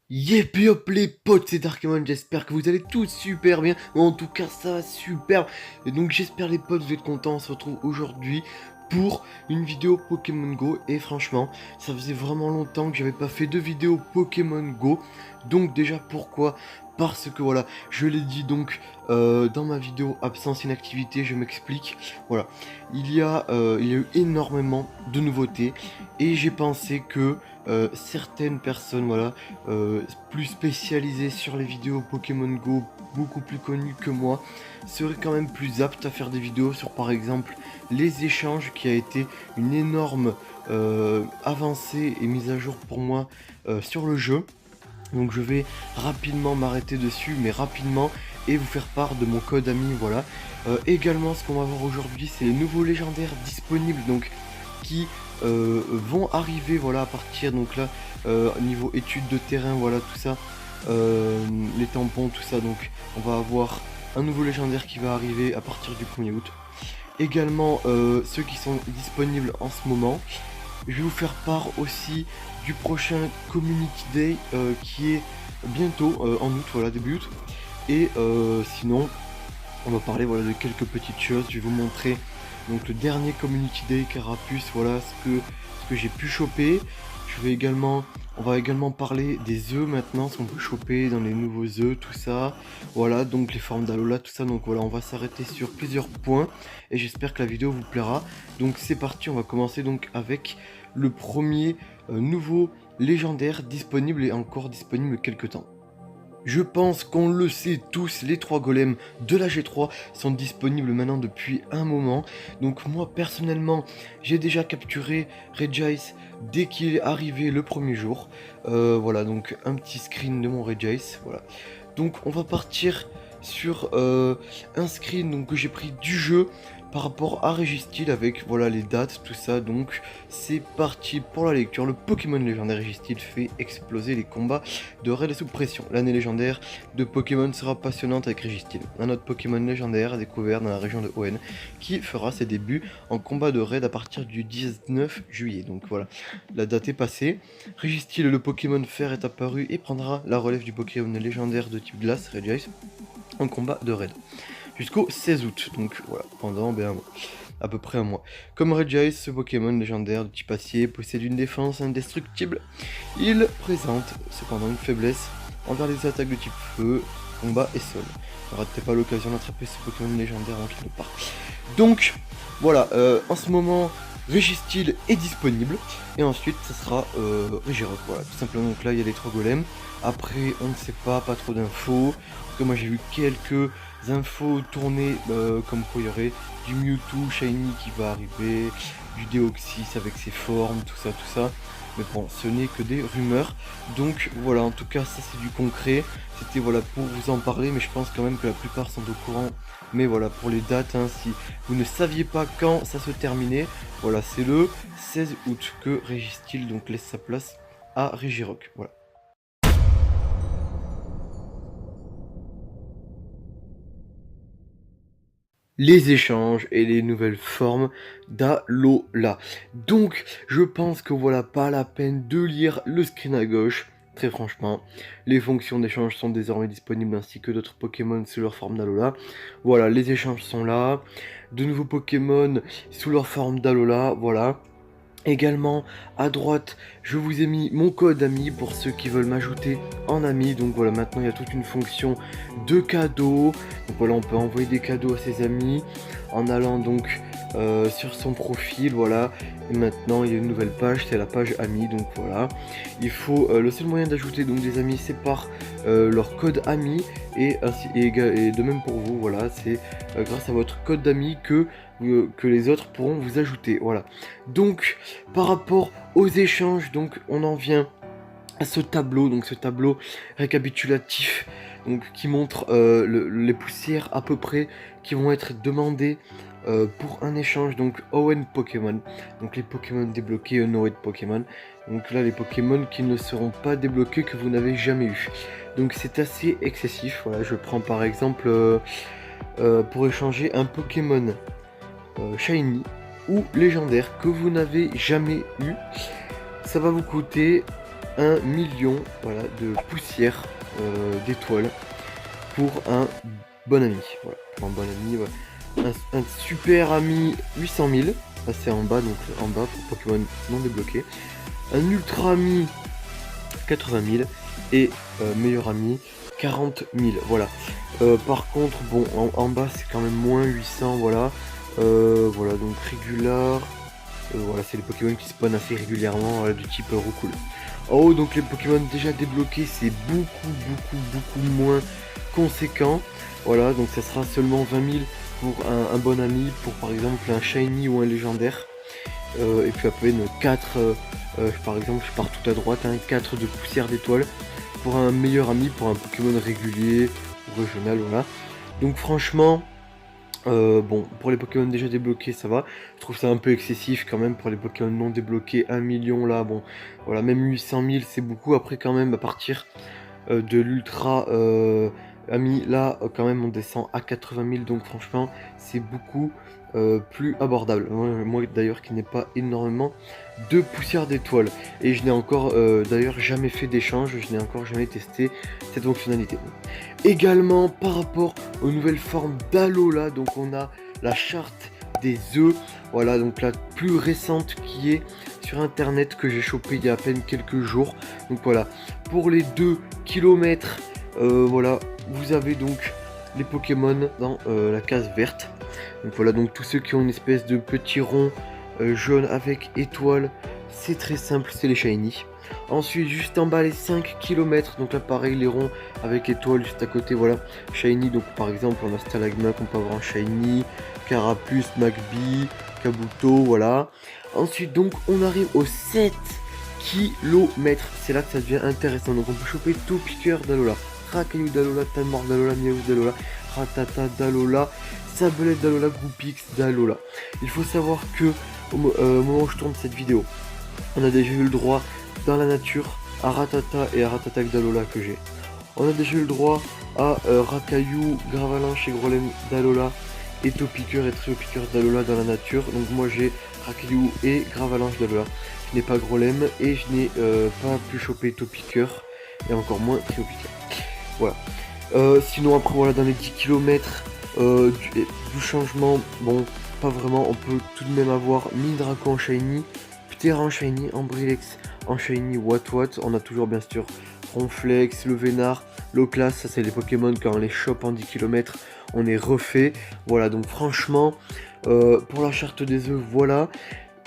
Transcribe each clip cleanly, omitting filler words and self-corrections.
Yep hop les potes, c'est Darkemon, j'espère que vous allez tous super bien. Moi, en tout cas ça va super. Et donc j'espère les potes vous êtes contents. On se retrouve aujourd'hui pour une vidéo Pokémon Go. Et franchement ça faisait vraiment longtemps que j'avais pas fait de vidéo Pokémon Go. Donc déjà pourquoi? Parce que voilà, je l'ai dit donc dans ma vidéo absence inactivité, je m'explique. Voilà, il y a eu énormément de nouveautés. Et j'ai pensé que certaines personnes, voilà, plus spécialisées sur les vidéos Pokémon Go, beaucoup plus connues que moi, seraient quand même plus aptes à faire des vidéos sur par exemple les échanges, qui a été une énorme avancée et mise à jour pour moi sur le jeu. Donc je vais rapidement m'arrêter dessus, mais rapidement, et vous faire part de mon code ami, voilà. Également, ce qu'on va voir aujourd'hui, c'est les nouveaux légendaires disponibles, donc qui vont arriver, voilà, à partir, donc là, niveau études de terrain, voilà, tout ça, les tampons, tout ça, donc on va avoir un nouveau légendaire qui va arriver à partir du 1er août. Également, ceux qui sont disponibles en ce moment. Je vais vous faire part aussi du prochain Community Day qui est bientôt en août, voilà, début août. Et sinon, on va parler, voilà, de quelques petites choses. Je vais vous montrer donc le dernier Community Day Carapuce, voilà ce que j'ai pu choper. On va également parler des œufs maintenant, ce qu'on peut choper dans les nouveaux œufs, tout ça. Voilà, donc les formes d'Alola, tout ça. Donc voilà, on va s'arrêter sur plusieurs points et j'espère que la vidéo vous plaira. Donc c'est parti, on va commencer donc avec le premier nouveau légendaire disponible et encore disponible quelques temps. Je pense qu'on le sait tous, les 3 golems de la G3 sont disponibles maintenant depuis un moment. Donc moi personnellement, j'ai déjà capturé Regice dès qu'il est arrivé le premier jour. Voilà, donc un petit screen de mon Regice, voilà. Donc on va partir sur un screen donc, que j'ai pris du jeu par rapport à Registeel avec voilà les dates, tout ça. Donc c'est parti pour la lecture. Le Pokémon légendaire Registeel fait exploser les combats de raid sous pression. L'année légendaire de Pokémon sera passionnante avec Registeel, un autre Pokémon légendaire découvert dans la région de Hoenn qui fera ses débuts en combat de raid à partir du 19 juillet. Donc voilà, la date est passée. Registeel, le Pokémon fer, est apparu et prendra la relève du Pokémon légendaire de type glace, Regice, en combat de raid jusqu'au 16 août, donc voilà, pendant un mois, à peu près un mois. Comme Regice, ce Pokémon légendaire de type acier possède une défense indestructible. Il présente cependant une faiblesse envers les attaques de type feu, combat et sol. Ne ratez pas l'occasion d'attraper ce Pokémon légendaire avant qu'il ne parte. Donc voilà, en ce moment, Registeel est disponible, et ensuite ça sera Regirock, voilà, tout simplement. Donc là il y a les 3 golems, après on ne sait pas trop d'infos. En tout cas moi j'ai vu quelques infos tournées comme quoi il y aurait du Mewtwo Shiny qui va arriver, du Deoxys avec ses formes, tout ça. Mais bon, ce n'est que des rumeurs. Donc voilà, en tout cas ça c'est du concret. C'était voilà pour vous en parler, mais je pense quand même que la plupart sont au courant. Mais voilà, pour les dates, hein, si vous ne saviez pas quand ça se terminait, voilà, c'est le 16 août que Registeel donc laisse sa place à Regirock. Voilà. Les échanges et les nouvelles formes d'Alola. Donc je pense que voilà, pas la peine de lire le screen à gauche. Très franchement, les fonctions d'échange sont désormais disponibles ainsi que d'autres Pokémon sous leur forme d'Alola. Voilà, les échanges sont là. De nouveaux Pokémon sous leur forme d'Alola, voilà. Également, à droite, je vous ai mis mon code ami pour ceux qui veulent m'ajouter en ami. Donc voilà, maintenant il y a toute une fonction de cadeaux. Donc voilà, on peut envoyer des cadeaux à ses amis en allant donc sur son profil, voilà. Et maintenant il y a une nouvelle page, c'est la page ami. Donc voilà, il faut le seul moyen d'ajouter donc des amis, c'est par leur code ami, et de même pour vous, voilà, c'est grâce à votre code d'amis que les autres pourront vous ajouter, voilà. Donc par rapport aux échanges, donc on en vient à ce tableau, donc ce tableau récapitulatif, donc qui montre les poussières à peu près qui vont être demandées pour un échange. Donc Hoenn Pokémon, donc les Pokémon débloqués, Noed Pokémon, donc là les Pokémon qui ne seront pas débloqués, que vous n'avez jamais eu. Donc c'est assez excessif. Voilà, je prends par exemple pour échanger un Pokémon Shiny ou légendaire que vous n'avez jamais eu, ça va vous coûter 1 million, voilà, de poussière d'étoiles pour un bon ami. Voilà, pour un bon ami, voilà. Un super ami 800 000, ça c'est en bas, donc en bas pour Pokémon non débloqué. Un ultra ami 80 000 et meilleur ami 40 000. Voilà. Par contre, bon, en bas c'est quand même moins 800. Voilà. Voilà, donc régular. Voilà, c'est les Pokémon qui spawnent assez régulièrement, voilà, du type Roucoule. En haut, donc les Pokémon déjà débloqués, c'est beaucoup moins conséquent. Voilà, donc ça sera seulement 20 000 pour un bon ami, pour par exemple un Shiny ou un légendaire. Et puis après, une 4, par exemple, je pars tout à droite, un 4 de poussière d'étoile pour un meilleur ami, pour un Pokémon régulier ou régional, voilà. Donc franchement, bon, pour les Pokémon déjà débloqués, ça va. Je trouve ça un peu excessif quand même pour les Pokémon non débloqués. 1 million là, bon, voilà, même 800 000, c'est beaucoup. Après, quand même, à partir de l'ultra ami, là, quand même, on descend à 80 000. Donc, franchement, c'est beaucoup plus abordable. Moi d'ailleurs, qui n'ai pas énormément de poussière d'étoiles. Et je n'ai encore, d'ailleurs, jamais fait d'échange. Je n'ai encore jamais testé cette fonctionnalité. Également, par rapport aux nouvelles formes d'Alola, donc on a la charte des œufs, voilà, donc la plus récente qui est sur internet, que j'ai chopé il y a à peine quelques jours. Donc voilà, pour les 2 km, voilà, vous avez donc les Pokémon dans la case verte. Donc voilà, donc tous ceux qui ont une espèce de petit rond jaune avec étoile, c'est très simple, c'est les shiny. Ensuite, juste en bas, les 5 km, donc là pareil, les ronds avec étoile juste à côté, voilà, shiny. Donc par exemple, on a Stalagma qu'on peut avoir en shiny, Carapuce, Magby, Kabuto, voilà. Ensuite, donc, on arrive aux 7 km, c'est là que ça devient intéressant. Donc on peut choper tout piqueur d'Alola, Racaillou d'Alola, Talmor d'Alola, Miaou d'Alola, Ratata d'Alola, Sablette d'Alola, Goupix d'Alola. Il faut savoir que au moment où je tourne cette vidéo, on a déjà eu le droit dans la nature à Ratata et à Ratatak d'Alola que j'ai. On a déjà eu le droit à Racaillou, Gravalanche et Grolem d'Alola et Topiqueur et Triopiqueur d'Alola dans la nature. Donc moi j'ai Racaillou et Gravalanche d'Alola. Je n'ai pas Grolem et je n'ai pas pu choper Topiqueur et encore moins Triopiqueur. Voilà. Sinon après voilà, dans les 10 km du changement, bon pas vraiment, on peut tout de même avoir Mindraco en shiny, Ptera en shiny, Ambrilex en shiny, Watwat. On a toujours bien sûr Ronflex, le Vénard, Loclas, ça c'est les Pokémon quand on les chope en 10 km, on est refait. Voilà, donc franchement, pour la charte des œufs, voilà.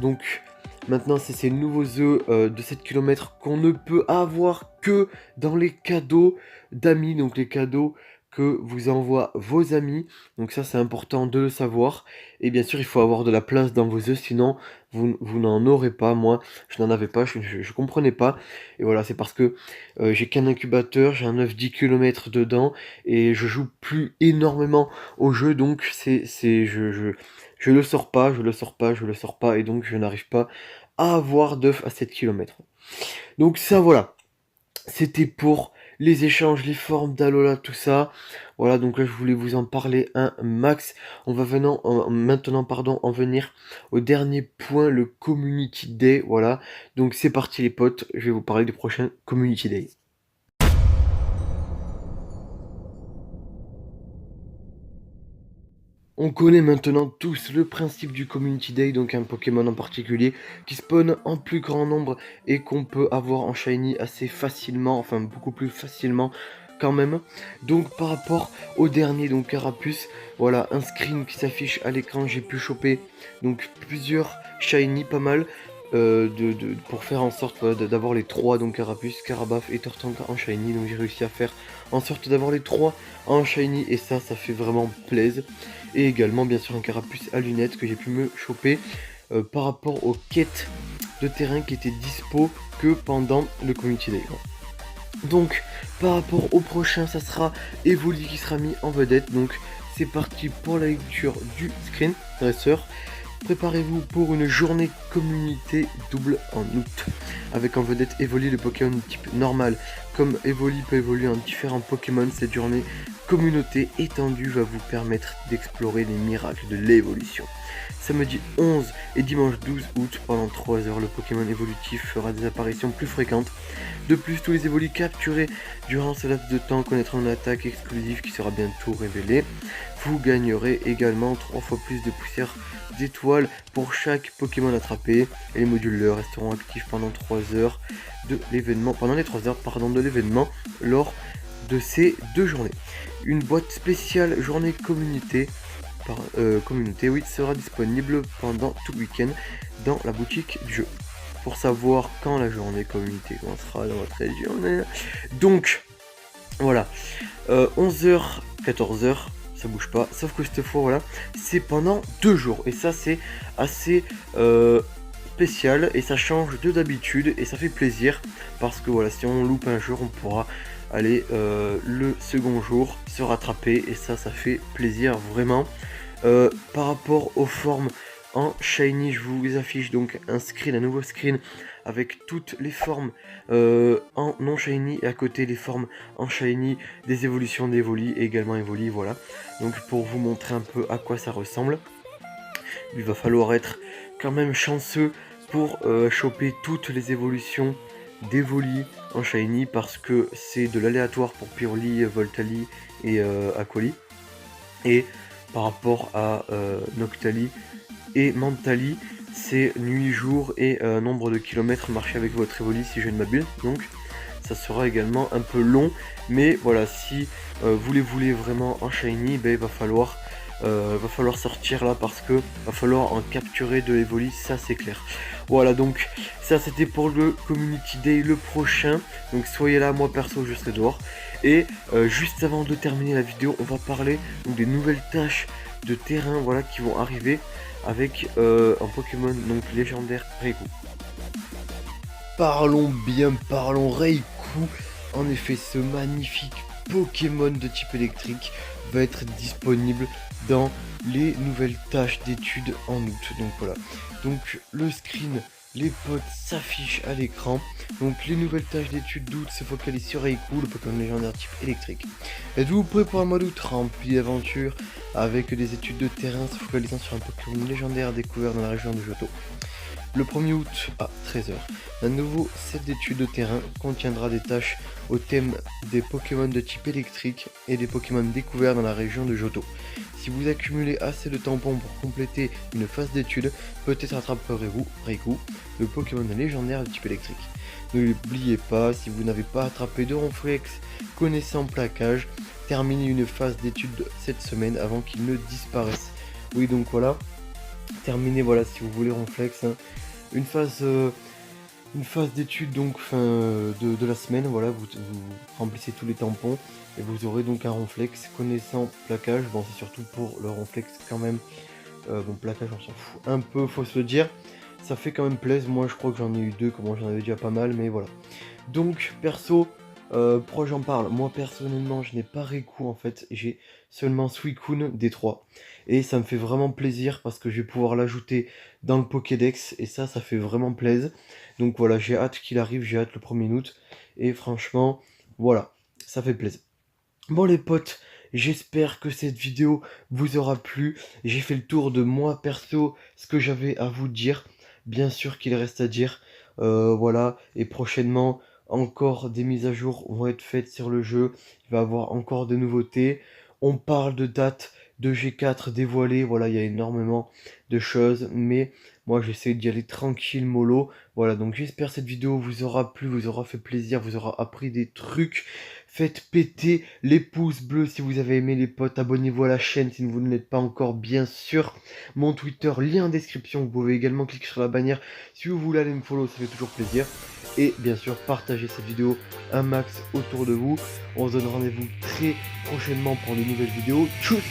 Donc maintenant c'est ces nouveaux œufs de 7 km qu'on ne peut avoir que dans les cadeaux d'amis, donc les cadeaux que vous envoient vos amis. Donc ça c'est important de le savoir. Et bien sûr il faut avoir de la place dans vos œufs, sinon vous n'en aurez pas. Moi je n'en avais pas, je comprenais pas. Et voilà, c'est parce que j'ai qu'un incubateur, j'ai un œuf 10 km dedans et je joue plus énormément au jeu. Donc je le sors pas, et donc je n'arrive pas à avoir d'œufs à 7 km. Donc ça voilà, c'était pour les échanges, les formes d'Alola, tout ça. Voilà, donc là je voulais vous en parler un max. On va maintenant en venir au dernier point, le Community Day. Voilà, donc c'est parti les potes, je vais vous parler du prochain Community Day. On connaît maintenant tous le principe du Community Day, donc un Pokémon en particulier qui spawn en plus grand nombre et qu'on peut avoir en shiny assez facilement, enfin beaucoup plus facilement quand même. Donc par rapport au dernier, donc Carapuce, voilà un screen qui s'affiche à l'écran, j'ai pu choper donc plusieurs shiny, pas mal. Pour faire en sorte d'avoir les 3, donc Carapuce, Carabaf et Tortanka en shiny. Donc j'ai réussi à faire en sorte d'avoir les 3 en shiny et ça fait vraiment plaisir. Et également bien sûr un Carapuce à lunettes que j'ai pu me choper par rapport aux quêtes de terrain qui étaient dispo que pendant le Community Day. Donc par rapport au prochain, ça sera Evoli qui sera mis en vedette. Donc c'est parti pour la lecture du screen dresseur. Préparez-vous pour une journée communauté double en août. Avec en vedette Evoli, le Pokémon type normal. Comme Evoli peut évoluer en différents Pokémon, cette journée communauté étendue va vous permettre d'explorer les miracles de l'évolution. Samedi 11 et dimanche 12 août, pendant 3 heures, le Pokémon évolutif fera des apparitions plus fréquentes. De plus, tous les évolus capturés durant ce laps de temps connaîtront une attaque exclusive qui sera bientôt révélée. Vous gagnerez également 3 fois plus de poussière d'étoiles pour chaque Pokémon attrapé. Et les modules resteront actifs pendant 3 heures de l'événement, de l'événement lors de ces 2 journées. Une boîte spéciale journée communauté sera disponible pendant tout le week-end dans la boutique du jeu. Pour savoir quand la journée communauté commencera dans votre région. Donc voilà, 11h, 14h, ça bouge pas, sauf que cette fois voilà, c'est pendant 2 jours et ça c'est assez spécial et ça change de d'habitude et ça fait plaisir parce que voilà, si on loupe un jour on pourra aller le second jour se rattraper et ça fait plaisir vraiment. Par rapport aux formes en shiny, je vous affiche donc un nouveau screen avec toutes les formes en non shiny et à côté les formes en shiny des évolutions d'Evoli et également Evoli, voilà. Donc pour vous montrer un peu à quoi ça ressemble, il va falloir être quand même chanceux pour choper toutes les évolutions d'Evoli en shiny parce que c'est de l'aléatoire pour Purely, Voltali et Aquali. Et par rapport à Noctali et Mentali, c'est nuit, jour et nombre de kilomètres marchés avec votre Evoli si je ne m'abuse. Donc ça sera également un peu long, mais voilà, si vous les voulez vraiment en shiny, ben, il va falloir sortir là parce que va falloir en capturer de Evoli, ça c'est clair. Voilà, donc ça c'était pour le Community Day le prochain, donc soyez là, moi perso je serai dehors. Et juste avant de terminer la vidéo, on va parler donc, des nouvelles tâches de terrain, voilà, qui vont arriver avec un Pokémon donc légendaire Raikou. Parlons Raikou. En effet, ce magnifique Pokémon de type électrique va être disponible dans les nouvelles tâches d'études en août. Donc voilà, donc le screen, les potes s'affichent à l'écran. Donc les nouvelles tâches d'études d'août se focalisent sur Raikou, le Pokémon légendaire type électrique. Êtes-vous prêt pour un mois d'août rempli d'aventures avec des études de terrain se focalisant sur un Pokémon légendaire découvert dans la région de Johto? Le 1er août à 13h, un nouveau set d'études de terrain contiendra des tâches au thème des Pokémon de type électrique et des Pokémon découverts dans la région de Johto. Si vous accumulez assez de tampons pour compléter une phase d'étude, peut-être attraperez-vous Raikou, le Pokémon légendaire de type électrique. Ne l'oubliez pas, si vous n'avez pas attrapé de Ronflex connaissant plaquage, terminez une phase d'étude cette semaine avant qu'il ne disparaisse. Oui, donc voilà, terminez, voilà, si vous voulez Ronflex, hein. Une phase d'étude donc de la semaine, voilà, vous remplissez tous les tampons et vous aurez donc un Ronflex connaissant plaquage. Bon, c'est surtout pour le Ronflex quand même, bon, plaquage on s'en fout un peu, faut se le dire, ça fait quand même plaisir. Moi je crois que j'en ai eu 2, comment j'en avais déjà pas mal, mais voilà. Donc perso, pourquoi j'en parle? Moi personnellement je n'ai pas Raikou en fait, j'ai seulement Suicune des 3 et ça me fait vraiment plaisir parce que je vais pouvoir l'ajouter dans le Pokédex et ça fait vraiment plaisir. Donc voilà, j'ai hâte qu'il arrive, j'ai hâte le 1er août et franchement voilà, ça fait plaisir. Bon les potes, j'espère que cette vidéo vous aura plu. J'ai fait le tour de moi perso, ce que j'avais à vous dire. Bien sûr qu'il reste à dire, voilà, et prochainement encore des mises à jour vont être faites sur le jeu, il va y avoir encore de nouveautés. On parle de date de G4 dévoilée, voilà, il y a énormément de choses, mais moi j'essaie d'y aller tranquille mollo. Voilà, donc j'espère que cette vidéo vous aura plu, vous aura fait plaisir, vous aura appris des trucs. Faites péter les pouces bleus si vous avez aimé les potes, abonnez-vous à la chaîne si vous ne l'êtes pas encore, bien sûr. Mon Twitter, lien en description, vous pouvez également cliquer sur la bannière si vous voulez aller me follow, ça fait toujours plaisir. Et bien sûr, partagez cette vidéo un max autour de vous. On se donne rendez-vous très prochainement pour de nouvelles vidéos. Tchuss!